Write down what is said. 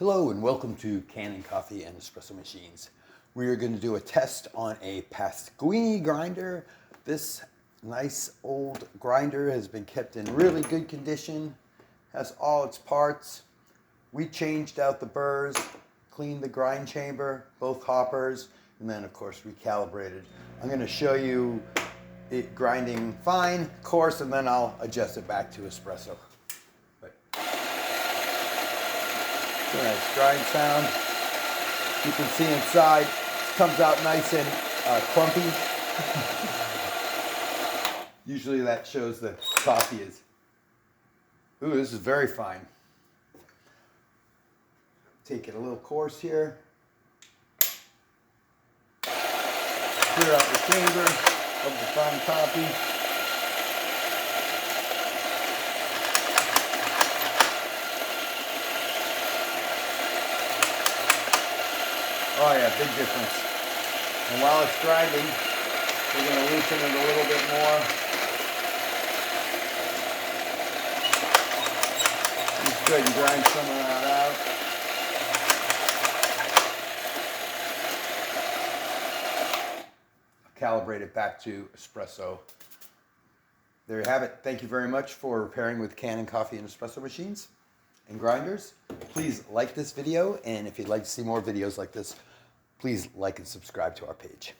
Hello and welcome to Kanen Coffee and Espresso Machines. We are going to do a test on a Pasquini grinder. This nice old grinder has been kept in really good condition, has all its parts. We changed out the burrs, cleaned the grind chamber, both hoppers, and then of course recalibrated. I'm going to show you it grinding fine, coarse, and then I'll adjust it back to espresso. Nice grind sound. You can see inside, it comes out nice and clumpy. Usually that shows that coffee is, ooh, this is very fine. Take it a little coarse here. Clear out the chamber of the fine coffee. Oh yeah, big difference. And while it's grinding, we're going to loosen it a little bit more. Just go ahead and grind some of that out. Calibrate it back to espresso. There you have it. Thank you very much for repairing with Kanen coffee and espresso machines and grinders. Please like this video, and if you'd like to see more videos like this, please like and subscribe to our page.